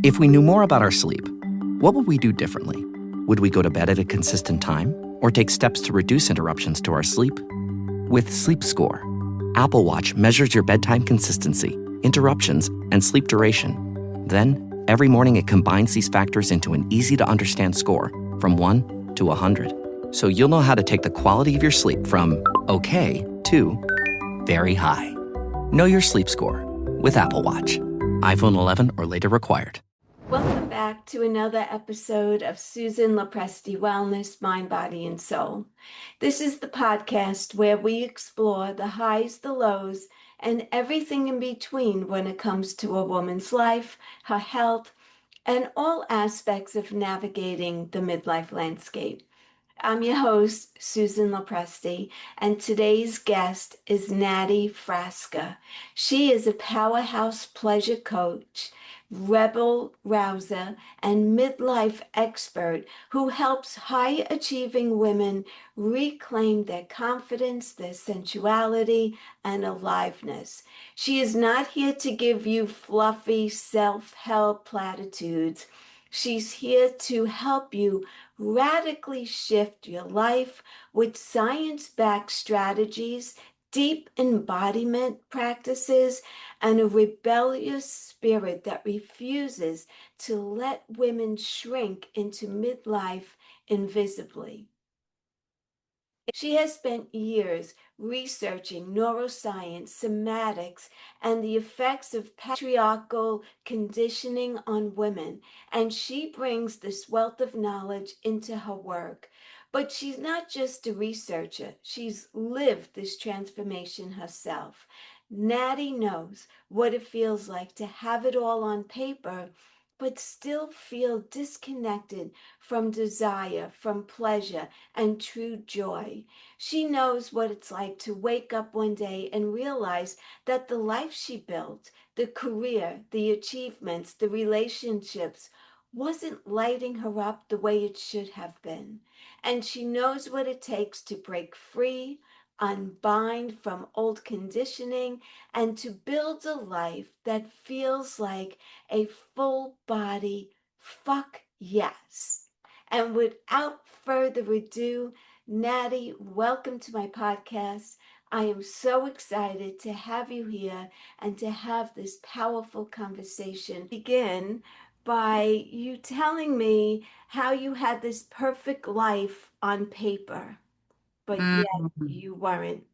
If we knew more about our sleep, what would we do differently? Would we go to bed at a consistent time or take steps to reduce interruptions to our sleep? With Sleep Score, Apple Watch measures your bedtime consistency, interruptions, and sleep duration. Then, every morning it combines these factors into an easy-to-understand score from 1 to 100. So you'll know how to take the quality of your sleep from okay to very high. Know your sleep score with Apple Watch. iPhone 11 or later required. Welcome back to another episode of Susan LoPresti Wellness, Mind, Body, and Soul. This is the podcast where we explore the highs, the lows, and everything in between when it comes to a woman's life, her health, and all aspects of navigating the midlife landscape. I'm your host, Susan LoPresti, and today's guest is Natty Frasca. She is a powerhouse pleasure coach, rebel rouser, and midlife expert who helps high-achieving women reclaim their confidence, their sensuality, and aliveness. She is not here to give you fluffy self-help platitudes. She's here to help you radically shift your life with science-backed strategies, deep embodiment practices, and a rebellious spirit that refuses to let women shrink into midlife invisibly. She has spent years researching neuroscience, somatics, and the effects of patriarchal conditioning on women, and she brings this wealth of knowledge into her work. But she's not just a researcher, she's lived this transformation herself. Natty knows what it feels like to have it all on paper, but still feel disconnected from desire, from pleasure, and true joy. She knows what it's like to wake up one day and realize that the life she built, the career, the achievements, the relationships, wasn't lighting her up the way it should have been. And she knows what it takes to break free, unbind from old conditioning, and to build a life that feels like a full body fuck yes. And without further ado, Natty, welcome to my podcast. I am so excited to have you here and to have this powerful conversation. Begin by you telling me how you had this perfect life on paper, but yet Mm. you weren't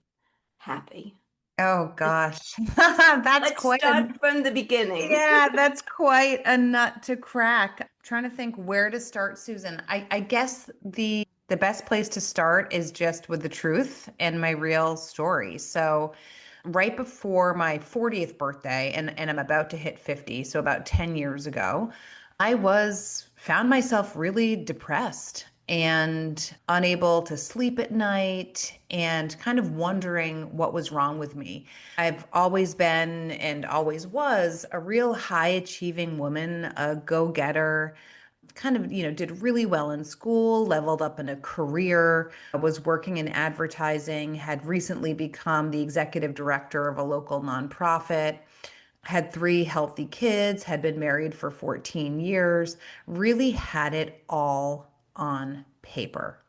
happy. Oh gosh. That's Let's quite a start from the beginning. yeah, that's quite a nut to crack. I'm trying to think where to start, Susan. I guess the best place to start is just with the truth and my real story. So right before my 40th birthday, and I'm about to hit 50, so about 10 years ago, I was found myself really depressed and unable to sleep at night and kind of wondering what was wrong with me. I've always been and always was a real high achieving woman, a go-getter, kind of, did really well in school, leveled up in a career, was working in advertising, had recently become the executive director of a local nonprofit, had three healthy kids, had been married for 14 years, really had it all on paper.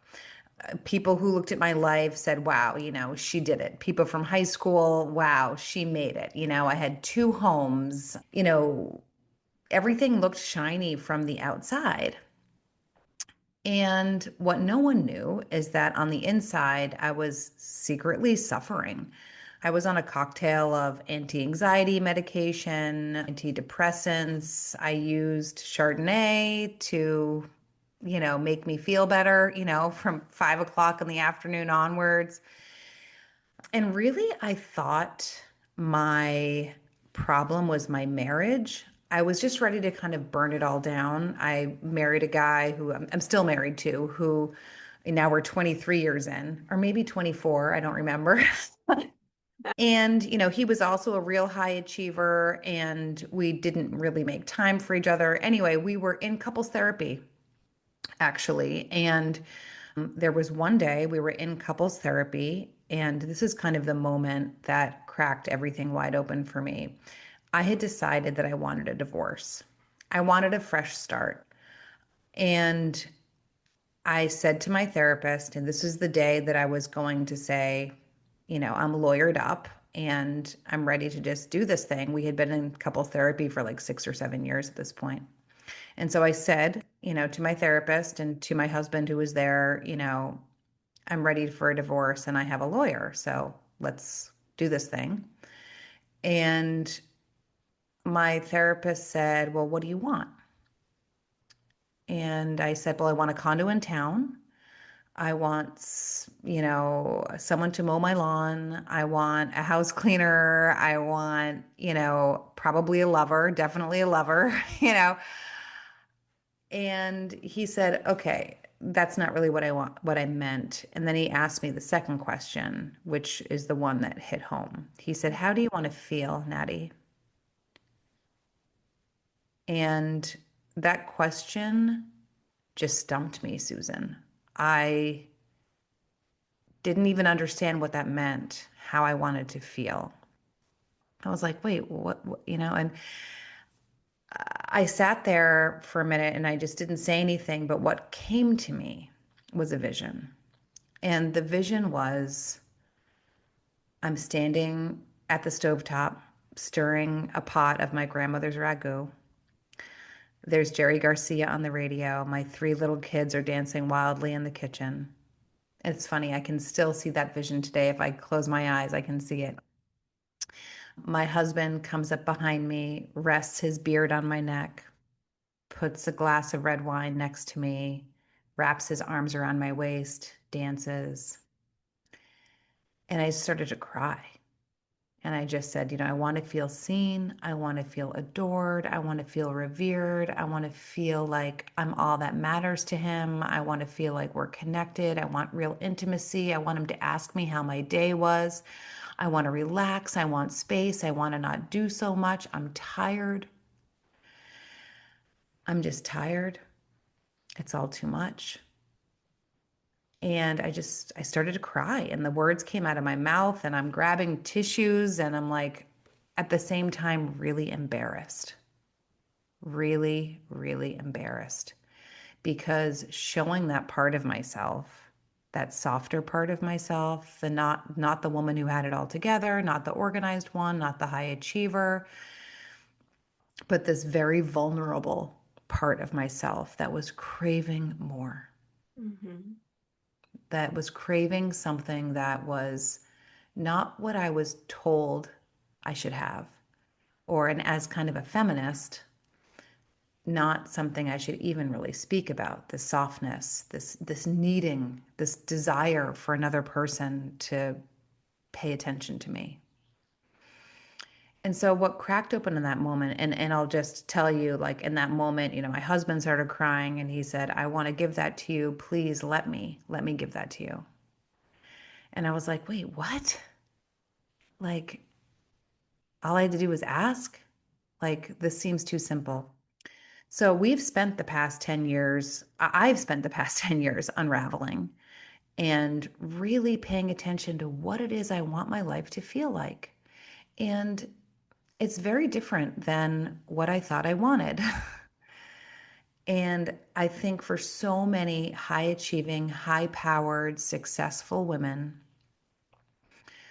People who looked at my life said, wow, she did it. People from high school, wow, she made it. I had two homes, everything looked shiny from the outside. And what no one knew is that on the inside, I was secretly suffering. I was on a cocktail of anti-anxiety medication, antidepressants. I used Chardonnay to, make me feel better, from 5 o'clock in the afternoon onwards. And really, I thought my problem was my marriage. I was just ready to kind of burn it all down. I married a guy who I'm still married to, who now we're 23 years in, or maybe 24, I don't remember. And, he was also a real high achiever, and we didn't really make time for each other. Anyway, we were in couples therapy, actually. And there was one day we were in couples therapy, and this is kind of the moment that cracked everything wide open for me. I had decided that I wanted a divorce. I wanted a fresh start. And I said to my therapist, and this is the day that I was going to say, I'm lawyered up and I'm ready to just do this thing. We had been in couples therapy for like 6 or 7 years at this point. And so I said, to my therapist and to my husband who was there, I'm ready for a divorce and I have a lawyer. So let's do this thing. And my therapist said, well, what do you want? And I said, well, I want a condo in town. I want, someone to mow my lawn. I want a house cleaner. I want, probably a lover, definitely a lover, And he said, okay, that's not really what I want, what I meant. And then he asked me the second question, which is the one that hit home. He said, how do you want to feel, Natty? And that question just stumped me, Susan. I didn't even understand what that meant, how I wanted to feel. I was like, wait, what, and I sat there for a minute and I just didn't say anything. But what came to me was a vision. And the vision was I'm standing at the stovetop, stirring a pot of my grandmother's ragu. There's Jerry Garcia on the radio. My 3 little kids are dancing wildly in the kitchen. It's funny, I can still see that vision today. If I close my eyes, I can see it. My husband comes up behind me, rests his beard on my neck, puts a glass of red wine next to me, wraps his arms around my waist, dances. And I started to cry. And I just said, I want to feel seen. I want to feel adored. I want to feel revered. I want to feel like I'm all that matters to him. I want to feel like we're connected. I want real intimacy. I want him to ask me how my day was. I want to relax. I want space. I want to not do so much. I'm tired. I'm just tired. It's all too much. And I started to cry and the words came out of my mouth and I'm grabbing tissues and I'm like, at the same time, really embarrassed. Really, really embarrassed because showing that part of myself, that softer part of myself, the not the woman who had it all together, not the organized one, not the high achiever, but this very vulnerable part of myself that was craving more, Mm-hmm. that was craving something that was not what I was told I should have, or and as kind of a feminist, not something I should even really speak about. This softness, this needing, this desire for another person to pay attention to me. And so what cracked open in that moment, and I'll just tell you, like in that moment, my husband started crying and he said, I want to give that to you. Please let me give that to you. And I was like, wait, what? Like, all I had to do was ask? Like, this seems too simple. So we've spent the past 10 years, I've spent the past 10 years unraveling and really paying attention to what it is I want my life to feel like. And it's very different than what I thought I wanted. And I think for so many high achieving, high powered, successful women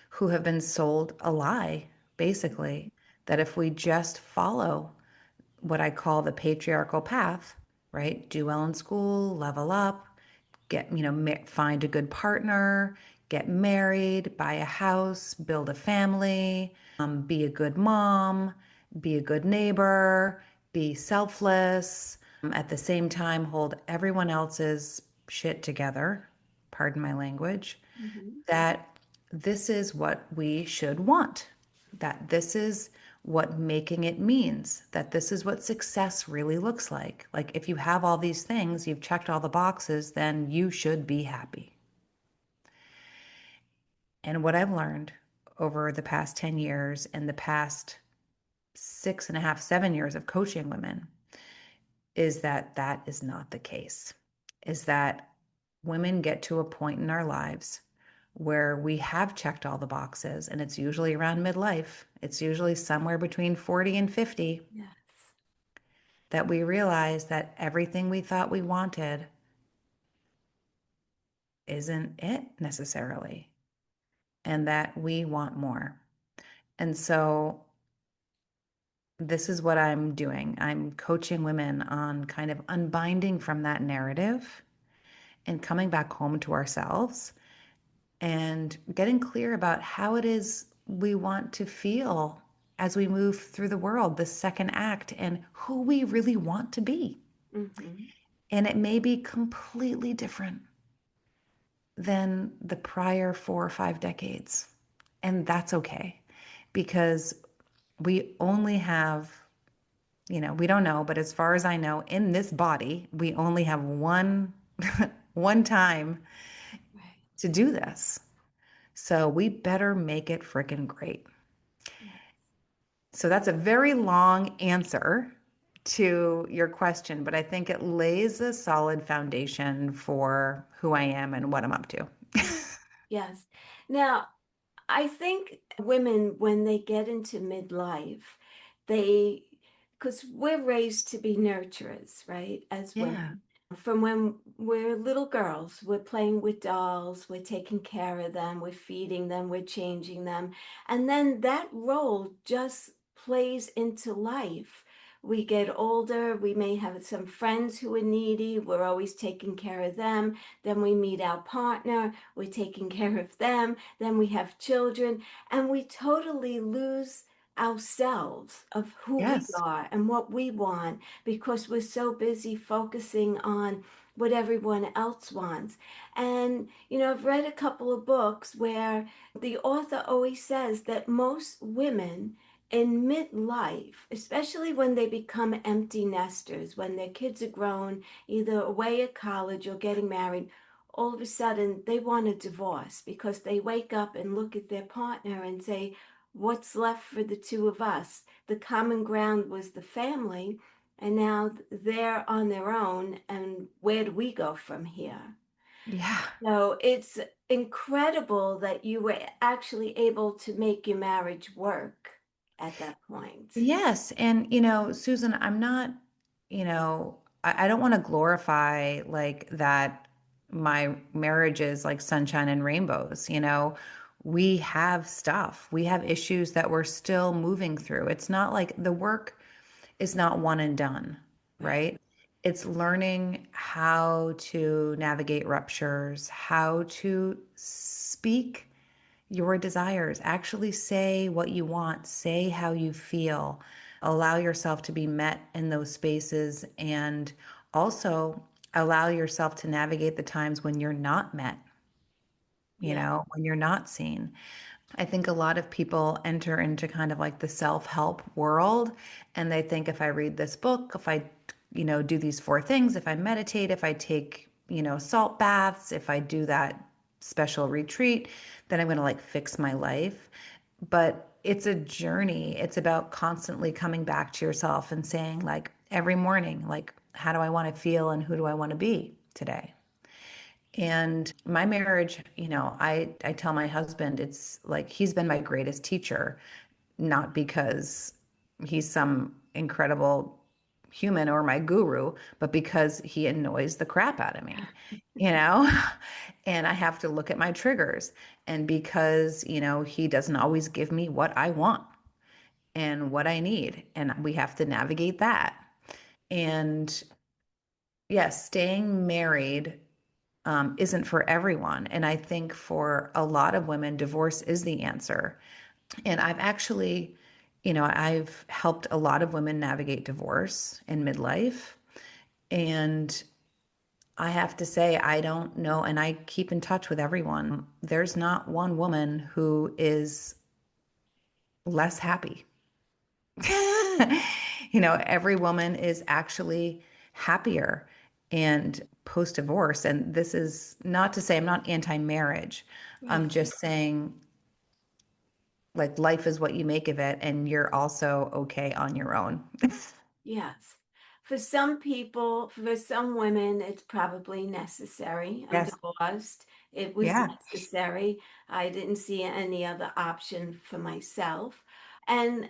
who have been sold a lie, basically, that if we just follow what I call the patriarchal path, right? Do well in school, level up, get, find a good partner, get married, buy a house, build a family, be a good mom, be a good neighbor, be selfless, at the same time, hold everyone else's shit together, pardon my language, Mm-hmm. that this is what we should want, that this is what making it means, that this is what success really looks like. Like if you have all these things, you've checked all the boxes, then you should be happy. And what I've learned over the past 10 years and the past 6.5, 7 years of coaching women is that that is not the case, is that women get to a point in our lives where we have checked all the boxes, and it's usually around midlife. It's usually somewhere between 40 and 50. Yes. that we realize that everything we thought we wanted isn't it necessarily, and that we want more. And so this is what I'm doing. I'm coaching women on kind of unbinding from that narrative and coming back home to ourselves and getting clear about how it is we want to feel as we move through the world, the second act, and who we really want to be. Mm-hmm. And it may be completely different than the prior 4 or 5 decades. And that's okay because we only have, we don't know, but as far as I know, in this body, we only have one one time Right. to do this. So we better make it freaking great. Yes. So that's a very long answer to your question, but I think it lays a solid foundation for who I am and what I'm up to. Yes. Now, I think women, when they get into midlife, they, because we're raised to be nurturers, right? As Yeah. women. From when we're little girls, we're playing with dolls, we're taking care of them, we're feeding them, we're changing them. And then that role just plays into life. We get older, we may have some friends who are needy, we're always taking care of them. Then we meet our partner, we're taking care of them. Then we have children, and we totally lose ourselves of who we Yes. are and what we want because we're so busy focusing on what everyone else wants. And, I've read a couple of books where the author always says that most women in midlife, especially when they become empty nesters, when their kids are grown, either away at college or getting married, all of a sudden they want a divorce because they wake up and look at their partner and say, what's left for the two of us? The common ground was the family, and now they're on their own. And where do we go from here? Yeah. So it's incredible that you were actually able to make your marriage work at that point. Yes. And, Susan, I'm not, I don't want to glorify like that my marriage is like sunshine and rainbows. We have stuff, we have issues that we're still moving through. It's not like the work is not one and done, Right. right? It's learning how to navigate ruptures, how to speak your desires. Actually say what you want, say how you feel, allow yourself to be met in those spaces, and also allow yourself to navigate the times when you're not met, Yeah. when you're not seen. I think a lot of people enter into kind of like the self-help world and they think if I read this book, if I, do these 4 things, if I meditate, if I take, salt baths, if I do that special retreat, then I'm going to like fix my life. But it's a journey. It's about constantly coming back to yourself and saying like every morning, like, how do I want to feel and who do I want to be today? And my marriage, I tell my husband it's like he's been my greatest teacher, not because he's some incredible human or my guru, but because he annoys the crap out of me, you know? And I have to look at my triggers. And because, he doesn't always give me what I want and what I need. And we have to navigate that. And yes, staying married isn't for everyone. And I think for a lot of women, divorce is the answer. And I've actually, I've helped a lot of women navigate divorce in midlife. And I have to say, I don't know. And I keep in touch with everyone. There's not one woman who is less happy. Every woman is actually happier and post divorce. And this is not to say I'm not anti marriage. I'm Right. just saying, like, life is what you make of it, and you're also okay on your own. Yes. For some people, for some women, it's probably necessary. I'm Yes. divorced. It was Yeah. necessary. I didn't see any other option for myself. And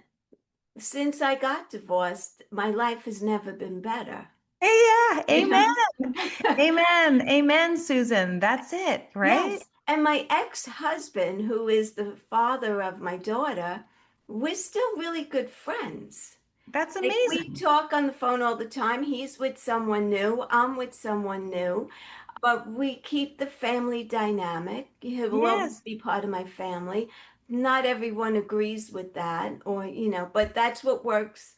since I got divorced, my life has never been better. Hey, yeah, You know? amen. Amen. Amen, Susan. That's it, right? Yes. And my ex-husband, who is the father of my daughter, we're still really good friends. That's Like we amazing. talk on the phone all the time. He's with someone new. I'm with someone new. But we keep the family dynamic. He will always Yes. be part of my family. Not everyone agrees with that, or, but that's what works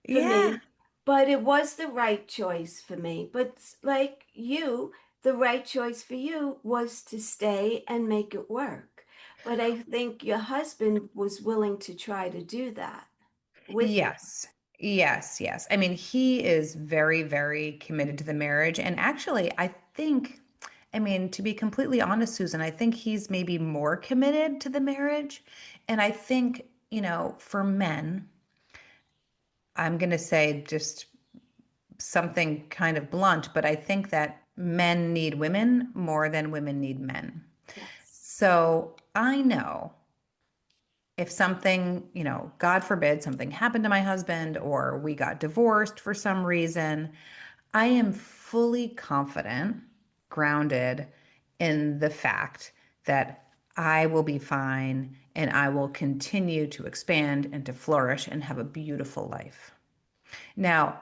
for Yeah. me. But it was the right choice for me. But like you, the right choice for you was to stay and make it work. But I think your husband was willing to try to do that with you. Yes. Yes. Yes. I mean, he is very, very committed to the marriage. And actually, I mean, to be completely honest, Susan, I think he's maybe more committed to the marriage. And I think, for men, I'm going to say just something kind of blunt, but I think that men need women more than women need men. Yes. So I know if something, God forbid, something happened to my husband or we got divorced for some reason, I am fully confident, grounded in the fact that I will be fine and I will continue to expand and to flourish and have a beautiful life. Now,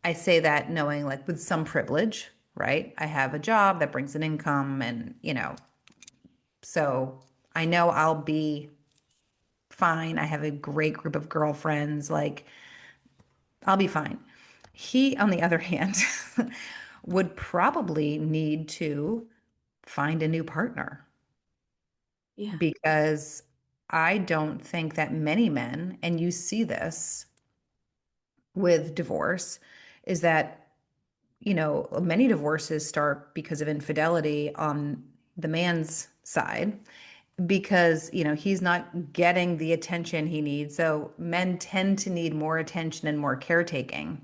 I say that knowing like with some privilege, right? I have a job that brings an income and, so I know I'll be fine. I have a great group of girlfriends. Like, I'll be fine. He, on the other hand, would probably need to find a new partner Yeah. because I don't think that many men, and you see this with divorce, is that, many divorces start because of infidelity on the man's side because he's not getting the attention he needs. So men tend to need more attention and more caretaking.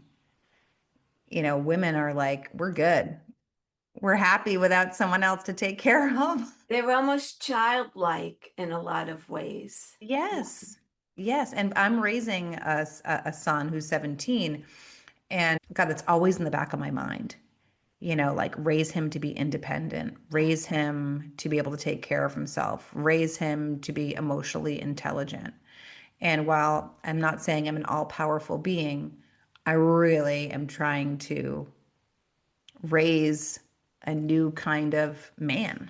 Women are like, we're good, we're happy without someone else to take care of. They're almost childlike in a lot of ways. Yes. Yes, and I'm raising a son who's 17, and God, that's always in the back of my mind. Like raise him to be independent, raise him to be able to take care of himself, raise him to be emotionally intelligent. And while I'm not saying I'm an all-powerful being, I really am trying to raise a new kind of man.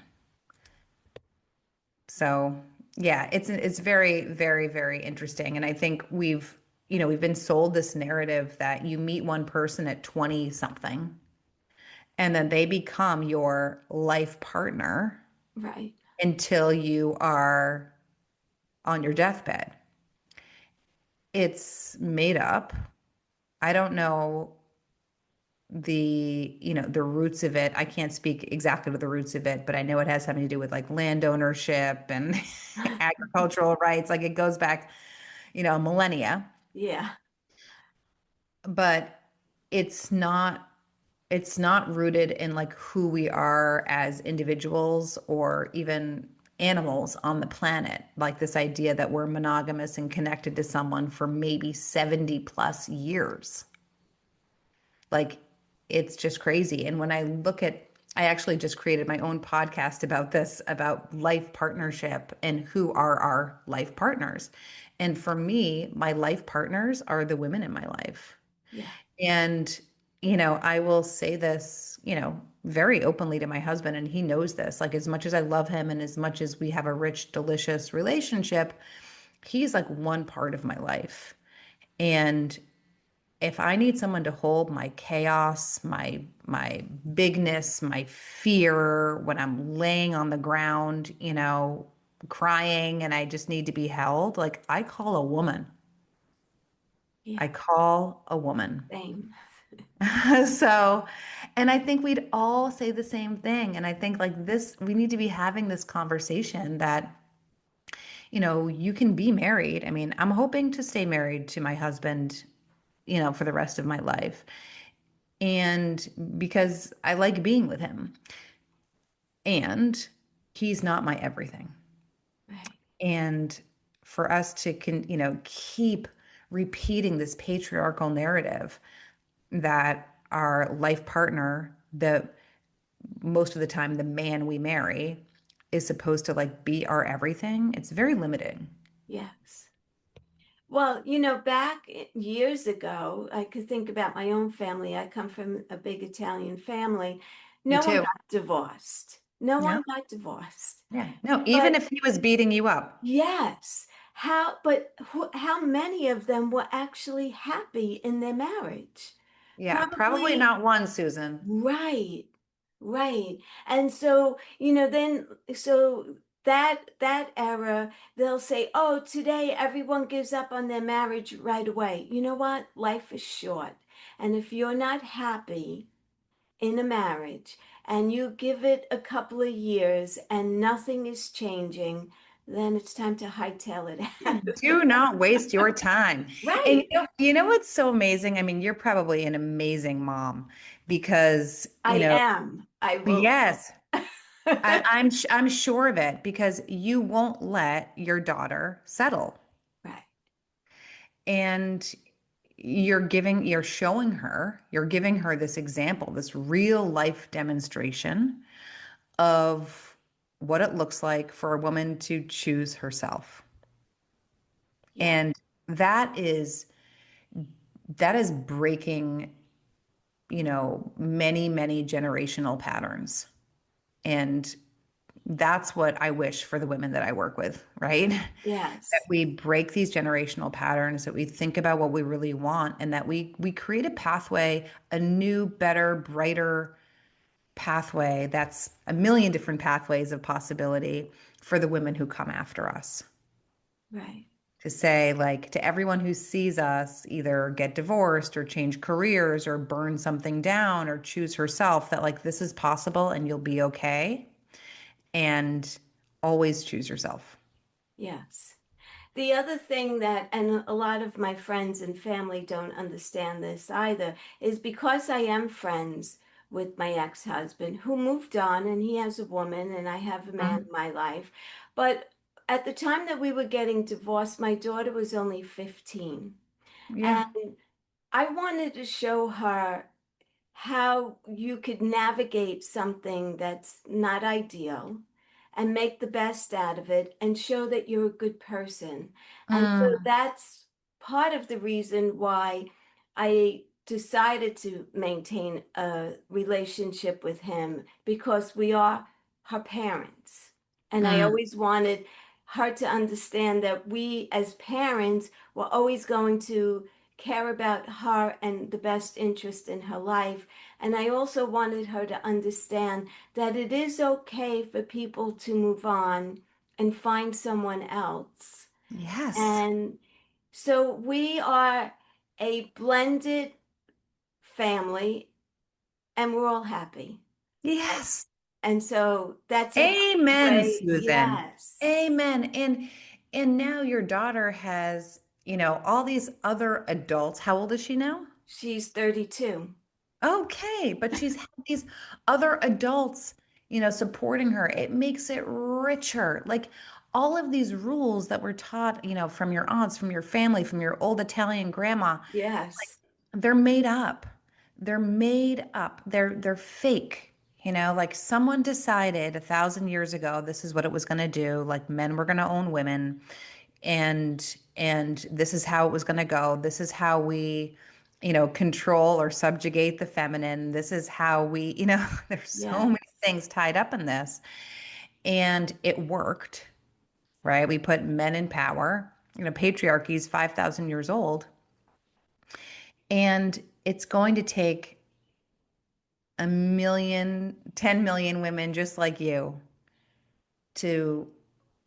So, yeah, it's very, very, very interesting. And I think we've been sold this narrative that you meet one person at 20 something and then they become your life partner Right. until you are on your deathbed. It's made up. I don't know the roots of it. I can't speak exactly to the roots of it, but I know it has something to do with like land ownership and agricultural rights. Like it goes back, millennia. Yeah. But it's not it's not rooted in like who we are as individuals or even animals on the planet. Like this idea that we're monogamous and connected to someone for maybe 70 plus years. Like it's just crazy. And when I actually just created my own podcast about this, about life partnership and who are our life partners. And for me, my life partners are the women in my life. Yeah. And, I will say this, very openly to my husband, and he knows this. Like, as much as I love him and as much as we have a rich, delicious relationship, he's like one part of my life. And if I need someone to hold my chaos, my bigness, my fear when I'm laying on the ground, crying and I just need to be held, like I call a woman. Yeah. I call a woman. Same. So, and I think we'd all say the same thing. And I think like this, we need to be having this conversation that, you can be married. I mean, I'm hoping to stay married to my husband, for the rest of my life. And because I like being with him and he's not my everything. Right. And for us to keep repeating this patriarchal narrative that our life partner, the most of the time the man we marry, is supposed to like be our everything. It's very limiting. Yes. Well, back years ago, I could think about my own family. I come from a big Italian family. Me No one too. got divorced. No No. one got divorced. Yeah. No, even But if he was beating you up. yes, how many of them were actually happy in their marriage? Yeah, probably Probably. not one, Susan. Right, right. And so, then so that era, they'll say, "Oh, today everyone gives up on their marriage right away." You know what? Life is short. And if you're not happy in a marriage and you give it a couple of years and nothing is changing, then it's time to hightail it out. Do not waste your time. And Right. you know what's so amazing? I mean, you're probably an amazing mom because, I am. I will. yes, I'm sure of it because you won't let your daughter settle. Right. And you're giving her this example, this real life demonstration of what it looks like for a woman to choose herself. Yeah. And that is that is breaking, many, many generational patterns. And that's what I wish for the women that I work with, right? That Yes. we break these generational patterns, that we think about what we really want, and that we create a pathway, a new, better, brighter pathway that's a million different pathways of possibility for the women who come after us. Right. To say, like, to everyone who sees us either get divorced or change careers or burn something down or choose herself, that like this is possible and you'll be okay. And always choose yourself. Yes. The other thing that, and a lot of my friends and family don't understand this either, is because I am friends with my ex-husband who moved on and he has a woman and I have a man Mhm. in my life. But at the time that we were getting divorced, my daughter was only 15. Yeah. And I wanted to show her how you could navigate something that's not ideal and make the best out of it and show that you're a good person. And so Mm, that's part of the reason why I decided to maintain a relationship with him because we are her parents. And I mm. always wanted her to understand that we as parents were always going to care about her and the best interest in her life. And I also wanted her to understand that it is okay for people to move on and find someone else. Yes. And so we are a blended family and we're all happy. Yes. And so that's a great Amen, way. Susan. Yes. Amen. And now your daughter has, all these other adults. How old is she now? She's 32. Okay, but she's had these other adults, supporting her. It makes it richer. Like all of these rules that were taught, from your aunts, from your family, from your old Italian grandma, Yes. they're made up. They're made up. They're fake. Like someone decided 1,000 years ago this is what it was going to do. Like men were going to own women, and this is how it was going to go. This is how we, control or subjugate the feminine. This is how we, there's so Yeah. many things tied up in this, and it worked, right? We put men in power. Patriarchy is 5,000 years old, and it's going to take a million, 10 million women just like you to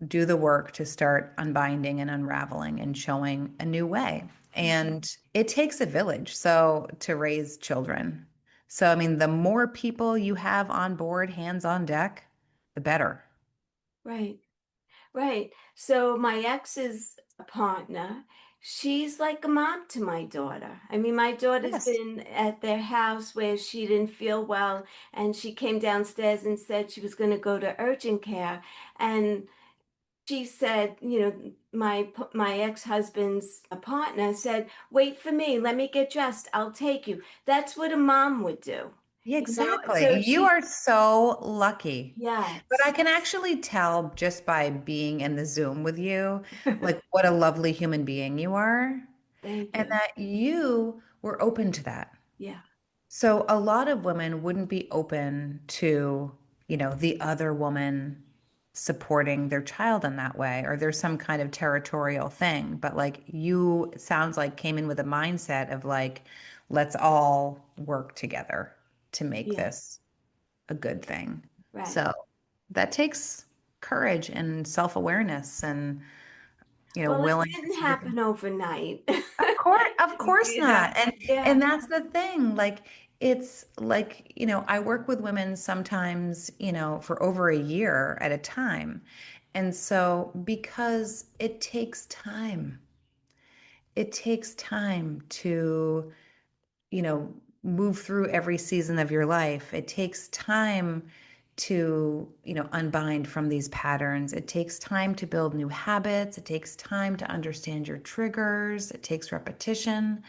do the work to start unbinding and unraveling and showing a new way. And it takes a village so to raise children. So I mean, the more people you have on board, hands on deck, the better. Right. Right. So my ex's partner, she's like a mom to my daughter. I mean, my daughter's Yes. been at their house where she didn't feel well, and she came downstairs and said she was going to go to urgent care. And she said, my ex-husband's partner said, "Wait for me. Let me get dressed. I'll take you." That's what a mom would do. Yeah, So exactly. You she, are so lucky. But I yes. can actually tell just by being in the Zoom with you, like what a lovely human being you are, Thank and you. that you were open to that. Yeah. So a lot of women wouldn't be open to, the other woman supporting their child in that way, or there's some kind of territorial thing. But like you, it sounds like came in with a mindset of like, let's all work together to make Yeah. this a good thing. Right. So that takes courage and self-awareness and, Well, it willingness didn't to do things. happen overnight. Of course not. And Yeah. that's the thing. Like it's like, I work with women sometimes, for over a year at a time. And so because it takes time to, move through every season of your life. It takes time to, unbind from these patterns. It takes time to build new habits. It takes time to understand your triggers. It takes repetition.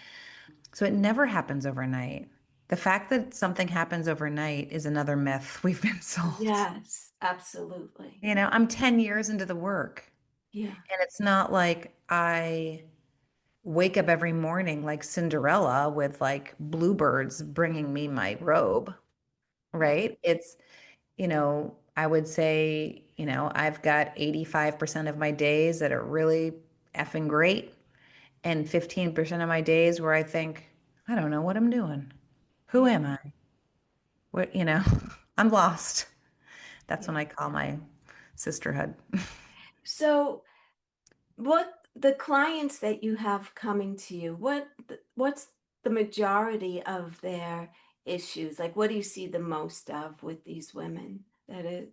So it never happens overnight. The fact that something happens overnight is another myth we've been sold. Yes, absolutely. I'm 10 years into the work, Yeah. and it's not like I wake up every morning like Cinderella with like bluebirds bringing me my robe, Right. right? It's, I would say, I've got 85% of my days that are really effing great, and 15% of my days where I think, I don't know what I'm doing. Who Yeah. am I? What, I'm lost. That's when Yeah. I call my sisterhood. So, what the clients that you have coming to you, what's the majority of their issues? Like, what do you see the most of with these women that are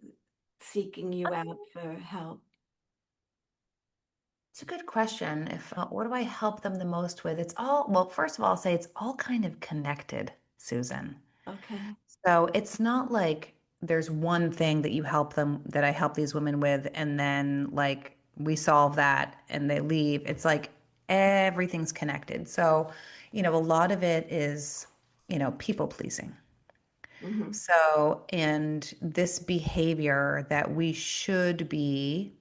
seeking you out for help? It's a good question. If what do I help them the most with? It's all, well, first of all, I'll say it's all kind of connected, Susan. Okay. So it's not like there's one thing that you help them, that I help these women with, and then like we solve that and they leave. It's like everything's connected. So, a lot of it is, people pleasing. Hmm. So, and this behavior that we should be,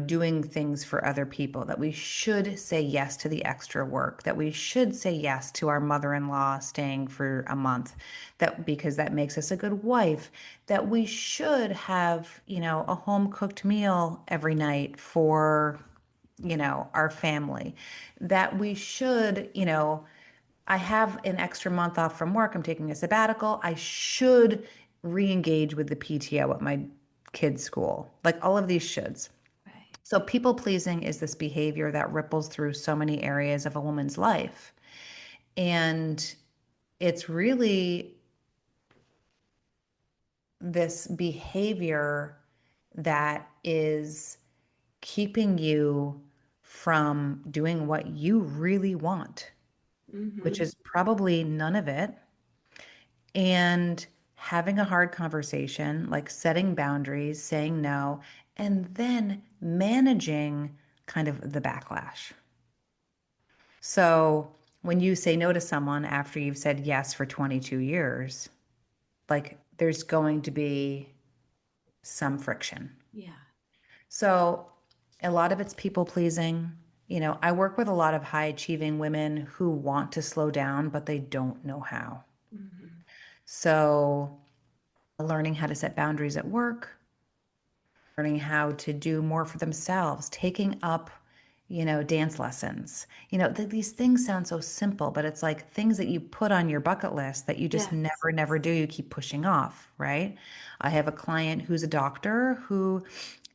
doing things for other people, that we should say yes to the extra work, that we should say yes to our mother-in-law staying for a month, that because that makes us a good wife, that we should have, a home cooked meal every night for, our family, that we should, I have an extra month off from work. I'm taking a sabbatical. I should re-engage with the PTO at my kids' school. Like all of these shoulds. Right. So, people pleasing is this behavior that ripples through so many areas of a woman's life. And it's really this behavior that is keeping you from doing what you really want, which Hmm. is probably none of it. And having a hard conversation, like setting boundaries, saying no, and then managing kind of the backlash. So when you say no to someone after you've said yes for 22 years, like there's going to be some friction. Yeah. So a lot of it's people pleasing. I work with a lot of high achieving women who want to slow down, but they don't know how. Hmm. So learning how to set boundaries at work, learning how to do more for themselves, taking up, dance lessons. These things sound so simple, but it's like things that you put on your bucket list that you just Yes. never, never do. You keep pushing off, right? I have a client who's a doctor who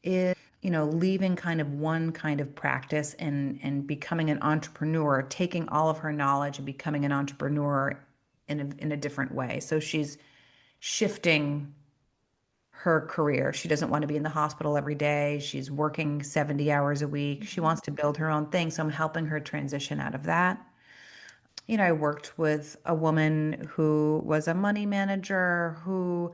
is, leaving kind of one kind of practice and becoming an entrepreneur, taking all of her knowledge and becoming an entrepreneur in a different way. So she's shifting her career. She doesn't want to be in the hospital every day. She's working 70 hours a week. She Hmm. wants to build her own thing. So I'm helping her transition out of that. I worked with a woman who was a money manager who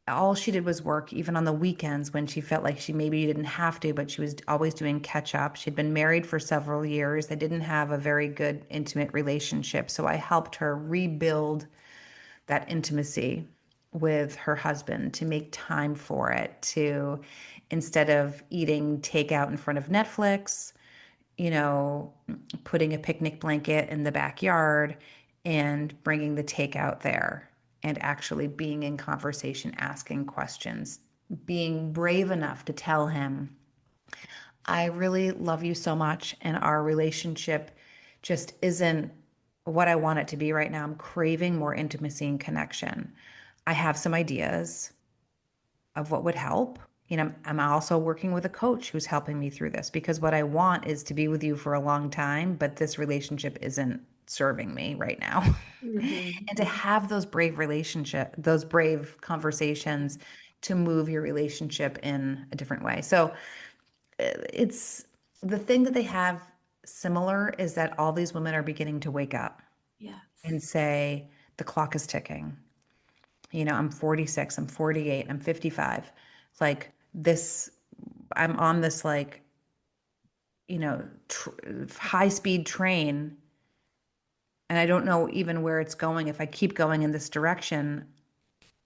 all she did was work, even on the weekends when she felt like she maybe didn't have to, but she was always doing catch up. She'd been married for several years. They didn't have a very good intimate relationship. So I helped her rebuild that intimacy with her husband, to make time for it, to, instead of eating takeout in front of Netflix, you know, putting a picnic blanket in the backyard and bringing the takeout there, and actually being in conversation, asking questions, being brave enough to tell him, I really love you so much, and our relationship just isn't what I want it to be right now. I'm craving more intimacy and connection. I have some ideas of what would help. You know, I'm also working with a coach who's helping me through this, because what I want is to be with you for a long time, but this relationship isn't serving me right now. Mhm. And to have those brave conversations to move your relationship in a different way. So it's the thing that they have similar is that all these women are beginning to wake up Yes. and say, the clock is ticking. You know, I'm 46, I'm 48, I'm 55. Like this, I'm on this like, you know, high speed train, and I don't know even where it's going. If I keep going in this direction,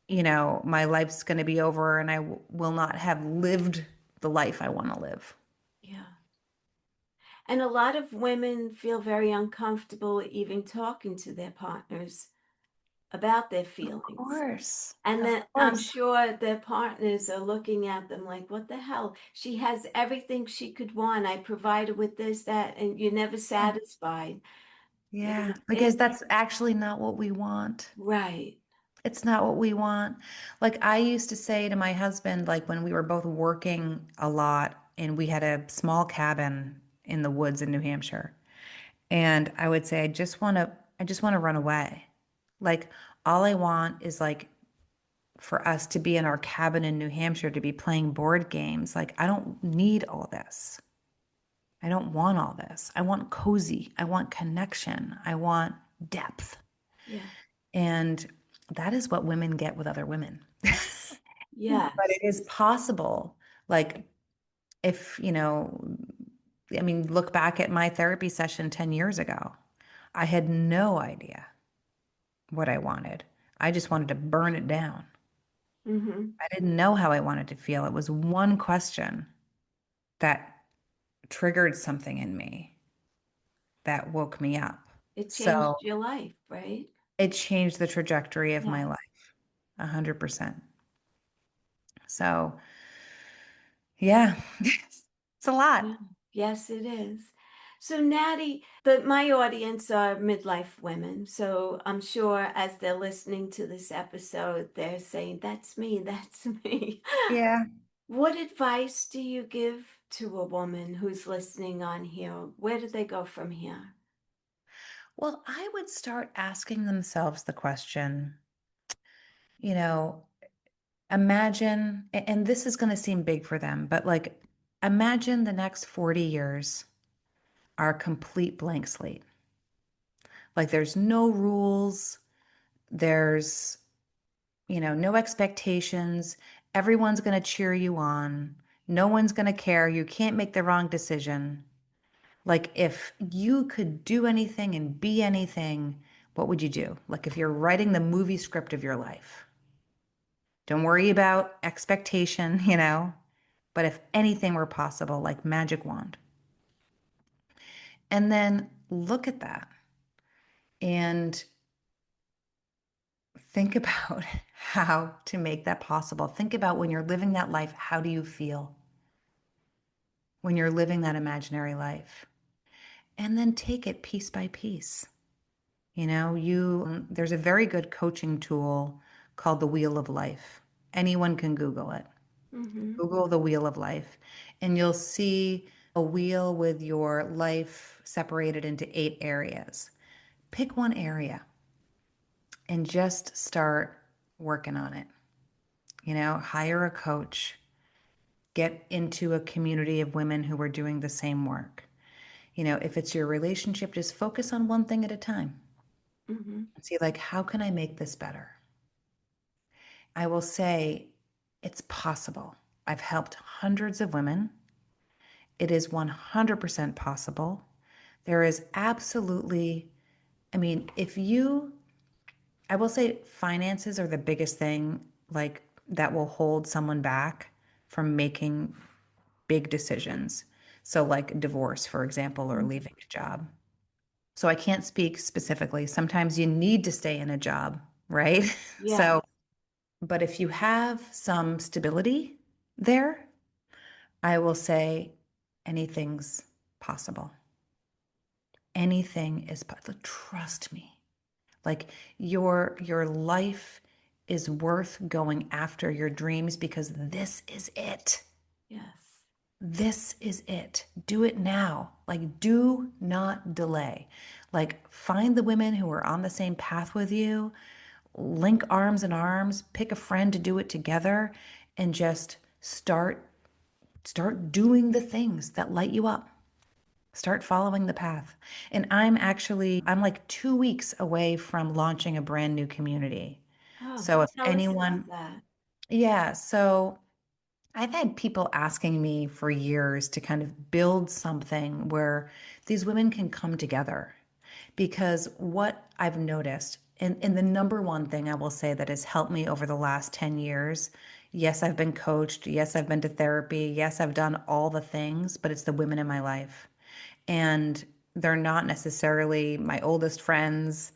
you know, my life's going to be over, and I will not have lived the life I want to live. Yeah. And a lot of women feel very uncomfortable even talking to their partners about their Of feelings. course. And Of then I'm course. sure their partners are looking at them like, what the hell? She has everything she could want. I provided with this, that, and you're never Yeah. satisfied. Yeah, And because that's actually not what we want. right. It's not what we want. Like I used to say to my husband, like when we were both working a lot and we had a small cabin in the woods in New Hampshire. And I would say, I just want to run away. Like all I want is like for us to be in our cabin in New Hampshire, to be playing board games. Like I don't need all this. I don't want all this. I want cozy. I want connection. I want depth. Yeah. And that is what women get with other women. But Yes. it is possible. Like, if, you know, I mean, look back at my therapy session 10 years ago. I had no idea what I wanted. I just wanted to burn it down. Mm-hmm. I didn't know how I wanted to feel. It was one question that triggered something in me that woke me up. It changed So your life, right? it changed the trajectory of my Yes. life 100%. So, yeah, it's a lot. Yeah. Yes, it is. So, Natty, my audience are midlife women. So I'm sure as they're listening to this episode, they're saying, that's me, that's me. Yeah. What advice do you give to a woman who's listening on here? Where do they go from here? Well, I would start asking themselves the question, you know, imagine, and this is going to seem big for them, but like, imagine the next 40 years are a complete blank slate. Like, there's no rules, there's, you know, no expectations. Everyone's going to cheer you on. No one's going to care. You can't make the wrong decision. Like, if you could do anything and be anything, what would you do? Like, if you're writing the movie script of your life, don't worry about expectation, you know, but if anything were possible, like magic wand. And then look at that and think about how to make that possible. Think about when you're living that life, how do you feel when you're living that imaginary life? And then take it piece by piece. You know, there's a very good coaching tool called the Wheel of Life. Anyone can Google it. Mm-hmm. Google the Wheel of Life, and you'll see a wheel with your life separated into 8 areas. Pick one area and just start working on it. You know, hire a coach, get into a community of women who are doing the same work. You know, if it's your relationship, just focus on one thing at a time Mm-hmm. and see, like, how can I make this better? I will say It's possible. I've helped hundreds of women. It is 100% possible. There is absolutely, I mean, I will say finances are the biggest thing, like that will hold someone back from making big decisions. So, like divorce, for example, or leaving a job. So, I can't speak specifically. Sometimes you need to stay in a job, right? Yeah. So, but if you have some stability there, I will say anything's possible. Anything is possible. Trust me. Like your life is worth going after your dreams because this is it. Yes. This is it. Do it now. Like, do not delay. Like, find the women who are on the same path with you, link arms and arms, pick a friend to do it together, and just start doing the things that light you up. Start following the path. And I'm like 2 weeks away from launching a brand new community. Oh, So if tell us about anyone, that. yeah, so I've had people asking me for years to kind of build something where these women can come together. Because what I've noticed, and the number one thing I will say that has helped me over the last 10 years, yes, I've been coached. Yes, I've been to therapy. Yes, I've done all the things, but it's the women in my life. And they're not necessarily my oldest friends.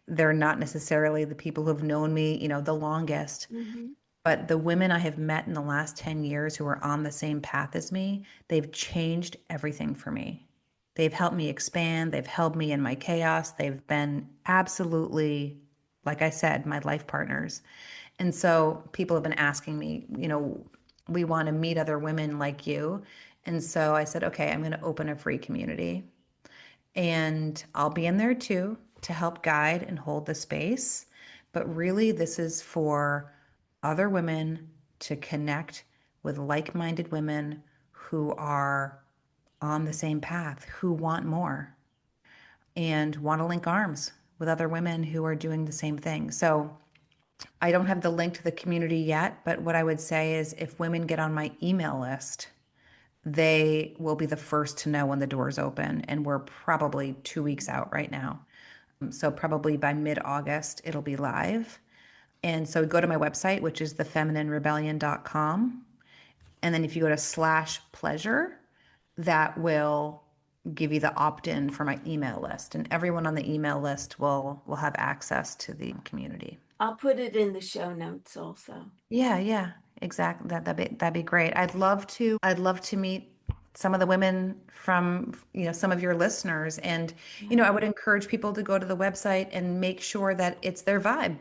They're not necessarily the people who've known me, the longest. Hmm. But the women I have met in the last 10 years who are on the same path as me, they've changed everything for me. They've helped me expand. They've held me in my chaos. They've been absolutely, like I said, my life partners. And so people have been asking me, we want to meet other women like you. And so I said, okay, I'm going to open a free community and I'll be in there too to help guide and hold the space. But really, this is for other women to connect with like minded women who are on the same path, who want more and want to link arms with other women who are doing the same thing. So I don't have the link to the community yet, but what I would say is if women get on my email list, they will be the first to know when the doors open. And we're probably 2 weeks out right now. So probably by mid-August, it'll be live. And so go to my website, which is thefemininerebellion.com. And then if you go to slash pleasure, that will give you the opt-in for my email list. And everyone on the email list will have access to the community. I'll put it in the show notes also. Yeah, yeah, exactly. That'd be great. I'd love to meet some of the women from, some of your listeners. And, Yeah. I would encourage people to go to the website and make sure that it's their vibe,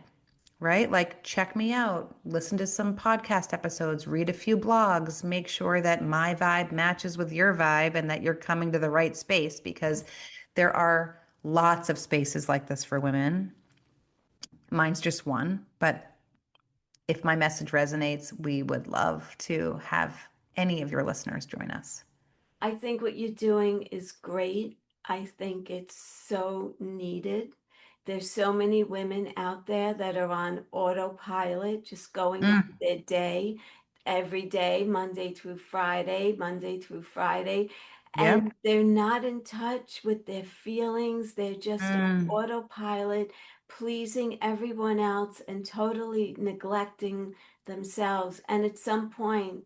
right? Like check me out, listen to some podcast episodes, read a few blogs, make sure that my vibe matches with your vibe and that you're coming to the right space because there are lots of spaces like this for women. Mine's just one, but if my message resonates, we would love to have any of your listeners join us. I think what you're doing is great. I think it's so needed. There's so many women out there that are on autopilot, just going about Mm, their day every day, Monday through Friday, Monday through Friday. yep. And they're not in touch with their feelings. They're just on Mm, autopilot, pleasing everyone else and totally neglecting themselves. And at some point,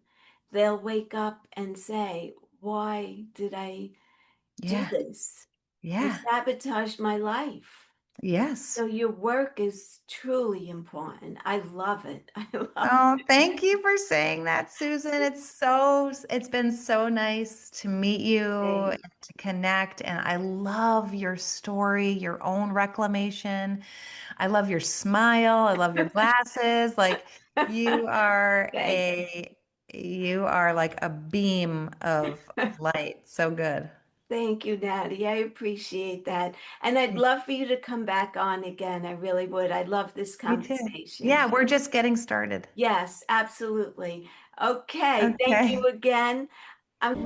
they'll wake up and say, why did I do yeah. this? I Yeah. sabotaged my life. Yes. So your work is truly important. I love it. I love Oh, thank you for saying that, Susan. It's been so nice to meet you and it. to connect. And I love your story, your own reclamation. I love your smile. I love your glasses. Like you are Thank a you are like a beam of light. So good. Thank you, Natty. I appreciate that. And I'd love for you to come back on again. I really would. I love this Me too. conversation. Yeah, we're just getting started. Yes, absolutely. Okay. Thank you Okay. again. I'm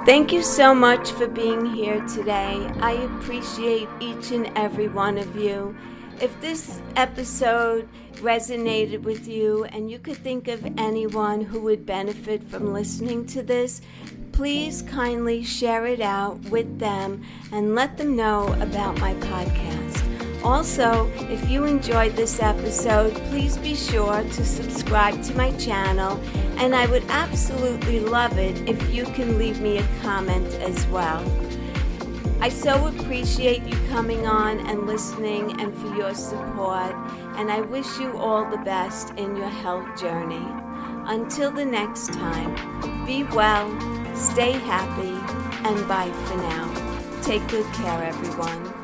Thank you so much for being here today. I appreciate each and every one of you. if this episode resonated with you and you could think of anyone who would benefit from listening to this, please kindly share it out with them and let them know about my podcast. Also, if you enjoyed this episode, please be sure to subscribe to my channel, and I would absolutely love it if you can leave me a comment as well. I so appreciate you coming on and listening and for your support, and I wish you all the best in your health journey. Until the next time, be well, stay happy, and bye for now. Take good care, everyone.